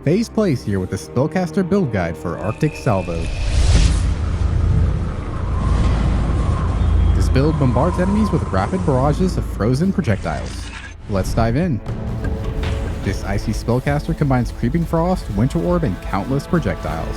PhazePlays here with the Spellcaster build guide for Arctic Salvo. This build bombards enemies with rapid barrages of frozen projectiles. Let's dive in. This icy spellcaster combines Creeping Frost, Winter Orb, and countless projectiles.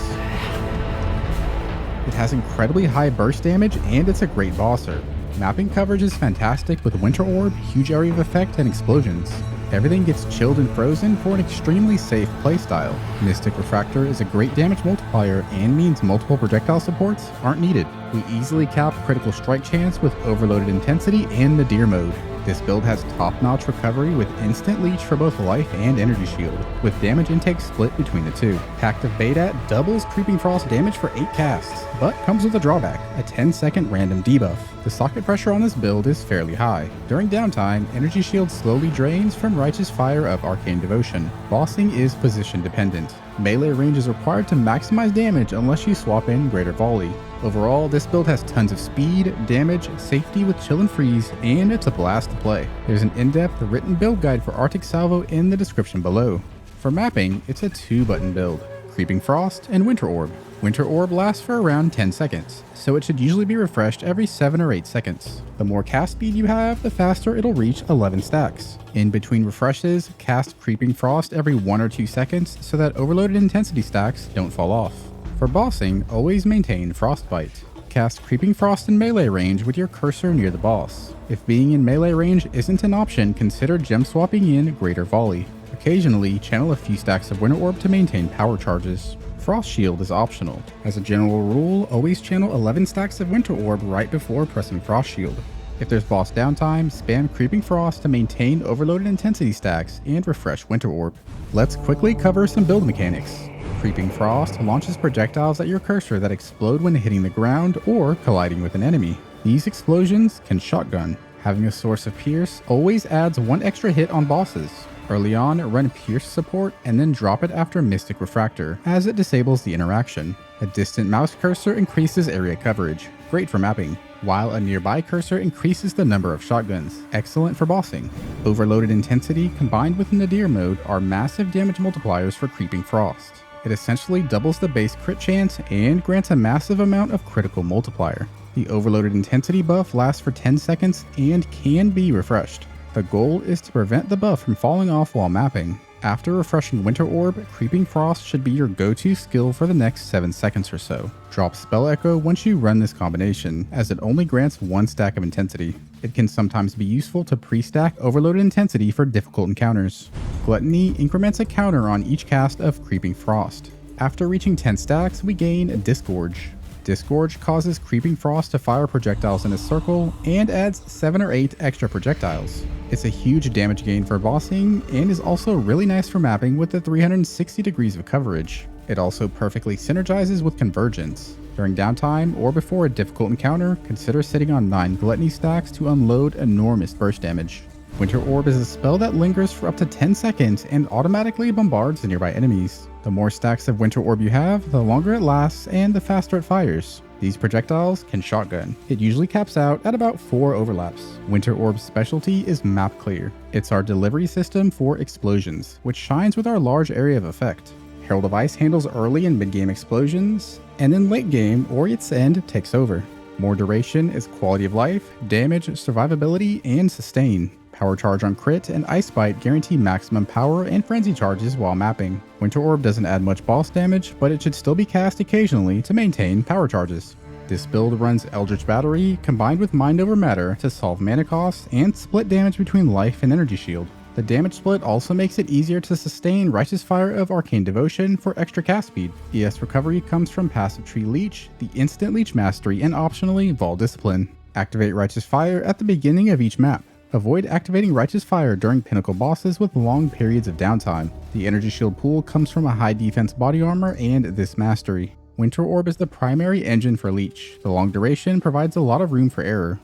It has incredibly high burst damage and it's a great bosser. Mapping coverage is fantastic with Winter Orb, huge area of effect, and explosions. Everything gets chilled and frozen for an extremely safe playstyle. Mystic Refractor is a great damage multiplier and means multiple projectile supports aren't needed. We easily cap critical strike chance with Overloaded Intensity and Nadir mode. This build has top-notch recovery with instant leech for both life and energy shield, with damage intake split between the two. Pact of Badat doubles Creeping Frost damage for 8 casts, but comes with a drawback, a 10-second random debuff. The socket pressure on this build is fairly high. During downtime, energy shield slowly drains from Righteous Fire of Arcane Devotion. Bossing is position dependent. Melee range is required to maximize damage unless you swap in Greater Volley. Overall, this build has tons of speed, damage, safety with chill and freeze, and it's a blast to play. There's an in-depth written build guide for Arctic Salvo in the description below. For mapping, it's a 2-button build, Creeping Frost and Winter Orb. Winter Orb lasts for around 10 seconds, so it should usually be refreshed every 7 or 8 seconds. The more cast speed you have, the faster it'll reach 11 stacks. In between refreshes, cast Creeping Frost every 1 or 2 seconds so that Overloaded Intensity stacks don't fall off. For bossing, always maintain Frostbite. Cast Creeping Frost in melee range with your cursor near the boss. If being in melee range isn't an option, consider gem swapping in Greater Volley. Occasionally, channel a few stacks of Winter Orb to maintain power charges. Frost Shield is optional. As a general rule, always channel 11 stacks of Winter Orb right before pressing Frost Shield. If there's boss downtime, spam Creeping Frost to maintain Overloaded Intensity stacks and refresh Winter Orb. Let's quickly cover some build mechanics. Creeping Frost launches projectiles at your cursor that explode when hitting the ground or colliding with an enemy. These explosions can shotgun. Having a source of Pierce always adds 1 extra hit on bosses. Early on, run Pierce support and then drop it after Mystic Refractor, as it disables the interaction. A distant mouse cursor increases area coverage, great for mapping, while a nearby cursor increases the number of shotguns, excellent for bossing. Overloaded Intensity combined with Nadir mode are massive damage multipliers for Creeping Frost. It essentially doubles the base crit chance and grants a massive amount of critical multiplier. The Overloaded Intensity buff lasts for 10 seconds and can be refreshed. The goal is to prevent the buff from falling off while mapping. After refreshing Winter Orb, Creeping Frost should be your go-to skill for the next 7 seconds or so. Drop Spell Echo once you run this combination, as it only grants 1 stack of intensity. It can sometimes be useful to pre-stack Overloaded Intensity for difficult encounters. Gluttony increments a counter on each cast of Creeping Frost. After reaching 10 stacks, we gain Disgorge. Disgorge causes Creeping Frost to fire projectiles in a circle and adds 7 or 8 extra projectiles. It's a huge damage gain for bossing and is also really nice for mapping with the 360 degrees of coverage. It also perfectly synergizes with Convergence. During downtime or before a difficult encounter, consider sitting on 9 Gluttony stacks to unload enormous burst damage. Winter Orb is a spell that lingers for up to 10 seconds and automatically bombards the nearby enemies. The more stacks of Winter Orb you have, the longer it lasts and the faster it fires. These projectiles can shotgun. It usually caps out at about 4 overlaps. Winter Orb's specialty is map clear. It's our delivery system for explosions, which shines with our large area of effect. Herald of Ice handles early and mid-game explosions, and in late game or its end takes over. More duration is quality of life, damage, survivability, and sustain. Power Charge on crit and Ice Bite guarantee maximum power and frenzy charges while mapping. Winter Orb doesn't add much boss damage, but it should still be cast occasionally to maintain power charges. This build runs Eldritch Battery combined with Mind Over Matter to solve mana costs and split damage between life and energy shield. The damage split also makes it easier to sustain Righteous Fire of Arcane Devotion for extra cast speed. ES recovery comes from Passive Tree Leech, the Instant Leech Mastery, and optionally Vol Discipline. Activate Righteous Fire at the beginning of each map. Avoid activating Righteous Fire during pinnacle bosses with long periods of downtime. The energy shield pool comes from a high defense body armor and this mastery. Winter Orb is the primary engine for Leech. The long duration provides a lot of room for error.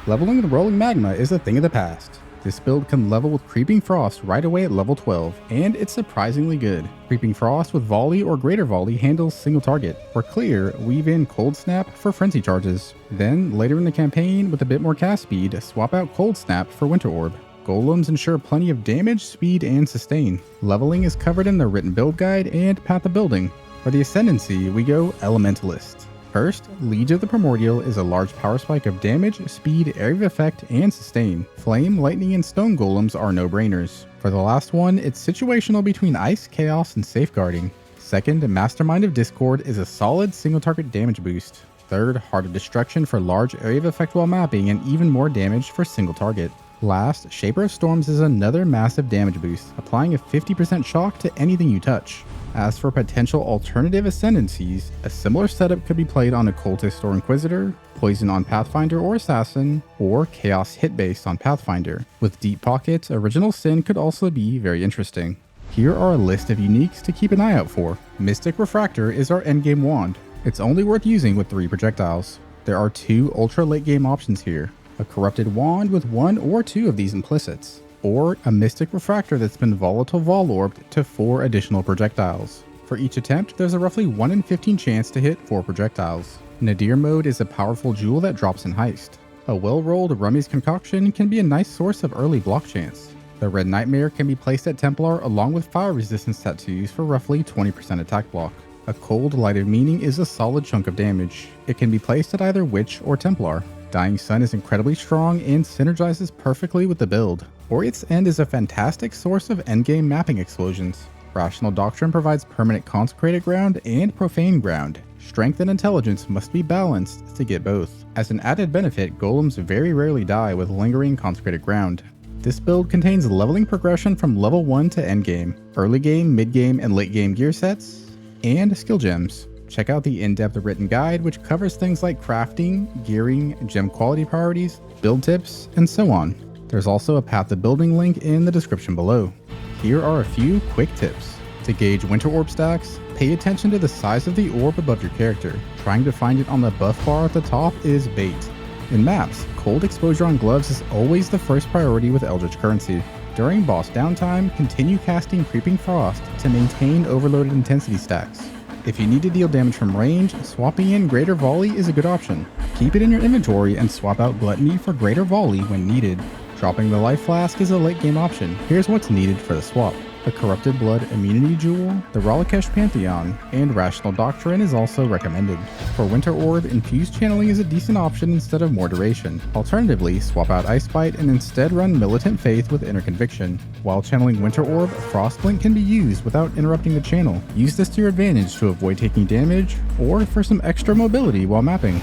Leveling the Rolling Magma is a thing of the past. This build can level with Creeping Frost right away at level 12, and it's surprisingly good. Creeping Frost with Volley or Greater Volley handles single target. For clear, weave in Cold Snap for frenzy charges. Then, later in the campaign, with a bit more cast speed, swap out Cold Snap for Winter Orb. Golems ensure plenty of damage, speed, and sustain. Leveling is covered in the written build guide and path of building. For the Ascendancy, we go Elementalist. First, Liege of the Primordial is a large power spike of damage, speed, area of effect, and sustain. Flame, lightning, and stone golems are no-brainers. For the last one, it's situational between ice, chaos, and safeguarding. Second, Mastermind of Discord is a solid single-target damage boost. Third, Heart of Destruction for large area of effect while mapping and even more damage for single target. Last, Shaper of Storms is another massive damage boost, applying a 50% shock to anything you touch. As for potential alternative Ascendancies, a similar setup could be played on Occultist or Inquisitor, Poison on Pathfinder or Assassin, or Chaos hit-based on Pathfinder. With deep pockets, Original Sin could also be very interesting. Here are a list of uniques to keep an eye out for. Mystic Refractor is our endgame wand. It's only worth using with 3 projectiles. There are 2 ultra late game options here. A Corrupted Wand with 1 or 2 of these implicits, or a Mystic Refractor that's been volatile vol-orbed to 4 additional projectiles. For each attempt, there's a roughly 1 in 15 chance to hit 4 projectiles. Nadir mode is a powerful jewel that drops in Heist. A well-rolled Rummy's Concoction can be a nice source of early block chance. The Red Nightmare can be placed at Templar along with fire resistance tattoos for roughly 20% attack block. A Cold Light of Meaning is a solid chunk of damage. It can be placed at either Witch or Templar. Dying Sun is incredibly strong and synergizes perfectly with the build. Orieth's End is a fantastic source of endgame mapping explosions. Rational Doctrine provides permanent consecrated ground and profane ground. Strength and intelligence must be balanced to get both. As an added benefit, golems very rarely die with lingering consecrated ground. This build contains leveling progression from level 1 to endgame, early game, mid game, and late game gear sets, and skill gems. Check out the in-depth written guide, which covers things like crafting, gearing, gem quality priorities, build tips, and so on. There's also a path to building link in the description below. Here are a few quick tips. To gauge Winter Orb stacks, pay attention to the size of the orb above your character. Trying to find it on the buff bar at the top is bait. In maps, cold exposure on gloves is always the first priority with Eldritch Currency. During boss downtime, continue casting Creeping Frost to maintain overloaded intensity stacks. If you need to deal damage from range, swapping in Greater Volley is a good option. Keep it in your inventory and swap out Gluttony for Greater Volley when needed. Dropping the Life Flask is a late game option. Here's what's needed for the swap. A Corrupted Blood Immunity Jewel, the Ralakesh Pantheon, and Rational Doctrine is also recommended. For Winter Orb, Infused Channeling is a decent option instead of more duration. Alternatively, swap out Ice Bite and instead run Militant Faith with Inner Conviction. While channeling Winter Orb, Frostblink can be used without interrupting the channel. Use this to your advantage to avoid taking damage, or for some extra mobility while mapping.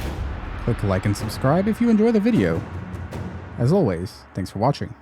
Click like and subscribe if you enjoy the video. As always, thanks for watching.